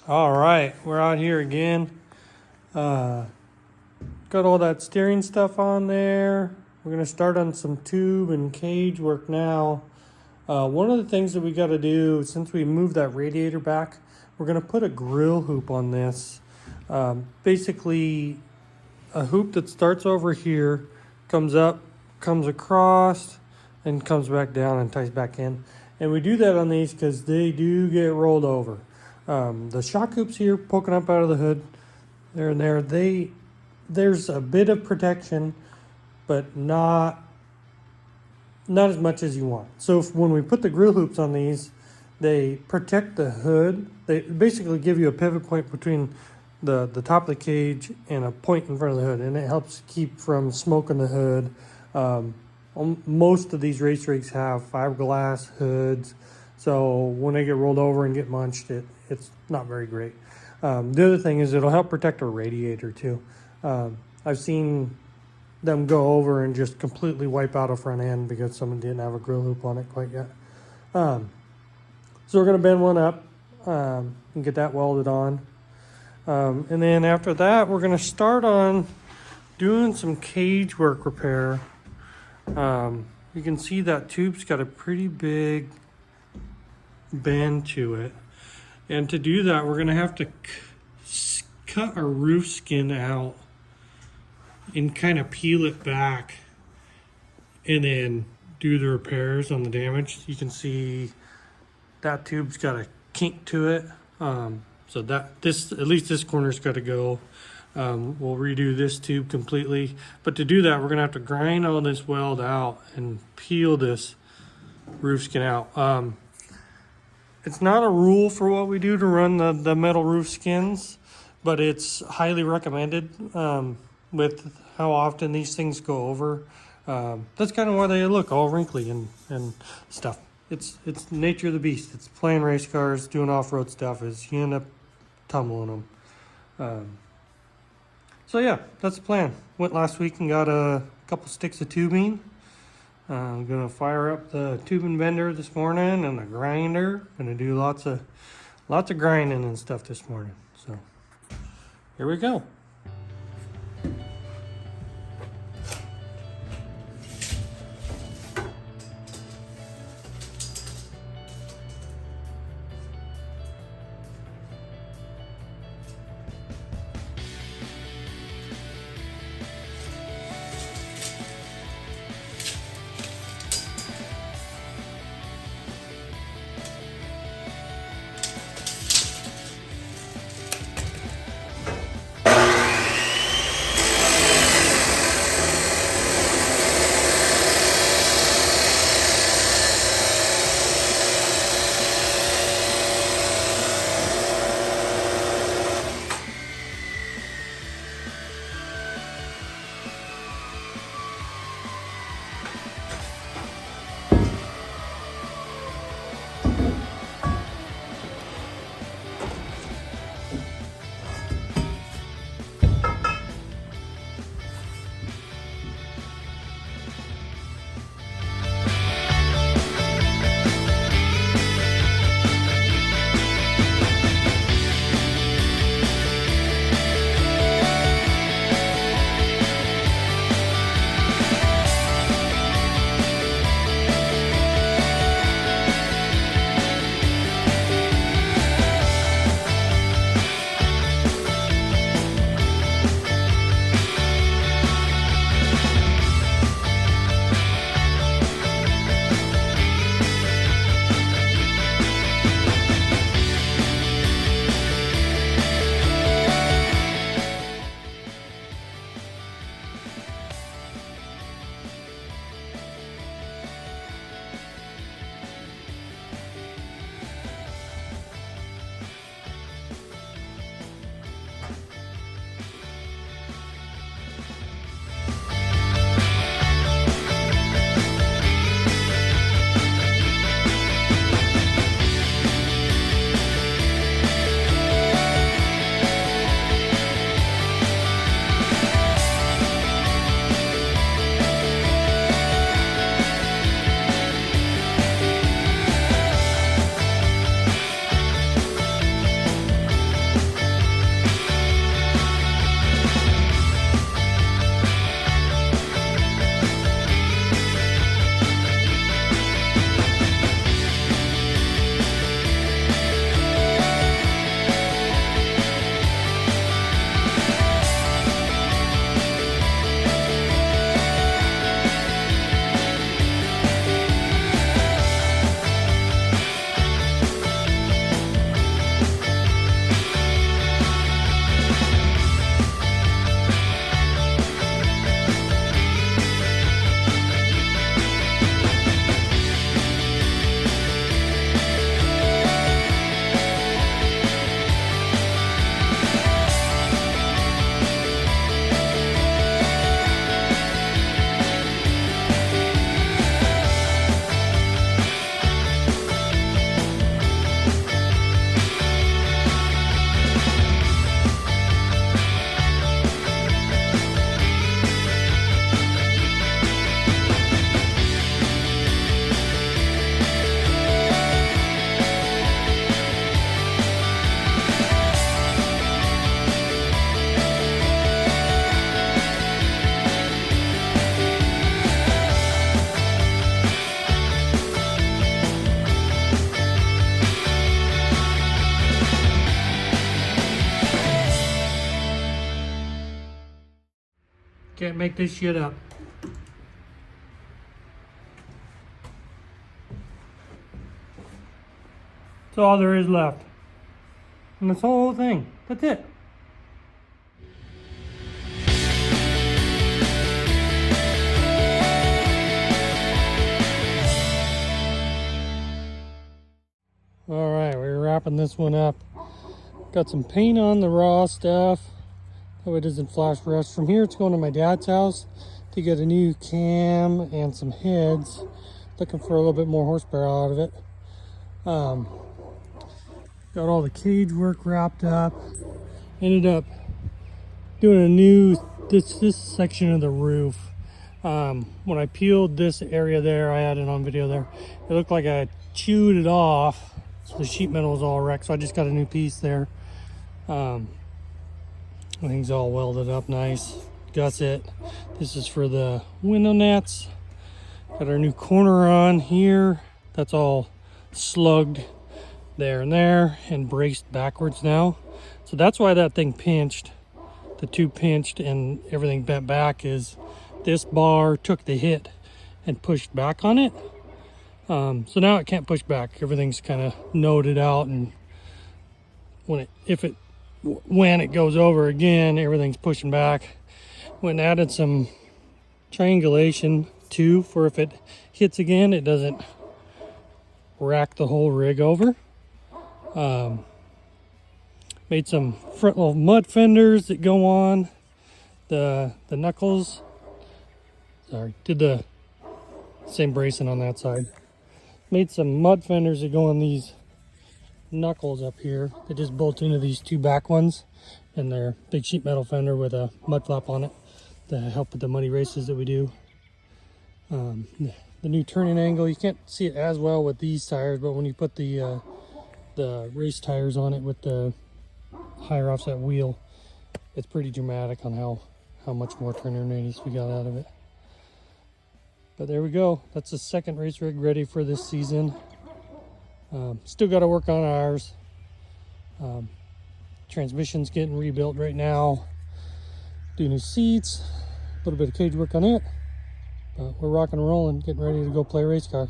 All right, we're out here again. Got all that steering stuff on there. We're gonna start on some tube and cage work now. One of the things that we got to do, since we moved that radiator back, we're gonna put a grill hoop on this. Basically, a hoop that starts over here, comes up, comes across, and comes back down and ties back in. And we do that on these because they do get rolled over. The shock hoops here poking up out of the hood, there and there, there's a bit of protection, but not as much as you want. So when we put the grill hoops on these, they protect the hood. They basically give you a pivot point between the top of the cage and a point in front of the hood, and it helps keep from smoking the hood. Most of these race rigs have fiberglass hoods, so when they get rolled over and get munched, it's not very great. The other thing is it'll help protect our radiator too. I've seen them go over and just completely wipe out a front end because someone didn't have a grill hoop on it quite yet. So we're going to bend one up and get that welded on. And then after that, we're going to start on doing some cage work repair. You can see that tube's got a pretty big bend to it. And to do that, we're going to have to cut our roof skin out and kind of peel it back and then do the repairs on the damage. You can see that tube's got a kink to it. So at least this corner's got to go. We'll redo this tube completely. But to do that, we're going to have to grind all this weld out and peel this roof skin out. It's not a rule for what we do to run the metal roof skins, but it's highly recommended with how often these things go over. That's kind of why they look all wrinkly and stuff. It's the nature of the beast. It's playing race cars, doing off-road stuff, is you end up tumbling them. So yeah, that's the plan. Went last week and got a couple sticks of tubing. I'm gonna fire up the tubing bender this morning and the grinder. Gonna do lots of grinding and stuff this morning. So here we go. Can't make this shit up. That's all there is left. And this whole thing. That's it. Alright, we're wrapping this one up. Got some paint on the raw stuff. That way it doesn't flash rust. From here it's going to my dad's house to get a new cam and some heads. Looking for a little bit more horsepower out of it. Got all the cage work wrapped up. Ended up doing a new, this section of the roof. When I peeled this area there, I had it on video there, it looked like I chewed it off. So the sheet metal was all wrecked, so I just got a new piece there. Everything's all welded up nice. Gusset. This is for the window nets. Got our new corner on here. That's all slugged there and braced backwards now. So that's why that thing pinched. The tube pinched and everything bent back, is this bar took the hit and pushed back on it. So now it can't push back. Everything's kind of noded out, and when it goes over again, everything's pushing back. Went and added some triangulation too, for if it hits again, it doesn't rack the whole rig over. Made some front little mud fenders that go on the knuckles. Sorry, did the same bracing on that side. Made some mud fenders that go on these knuckles up here. They just bolt into these two back ones, and they're big sheet metal fender with a mud flap on it to help with the muddy races that we do. The new turning angle, you can't see it as well with these tires, but when you put the race tires on it with the higher offset wheel, it's pretty dramatic on how much more turning radius we got out of it. But there we go. That's the second race rig ready for this season. Still got to work on ours. Transmission's getting rebuilt right now. Do new seats, a little bit of cage work on it. We're rocking and rolling, getting ready to go play a race car.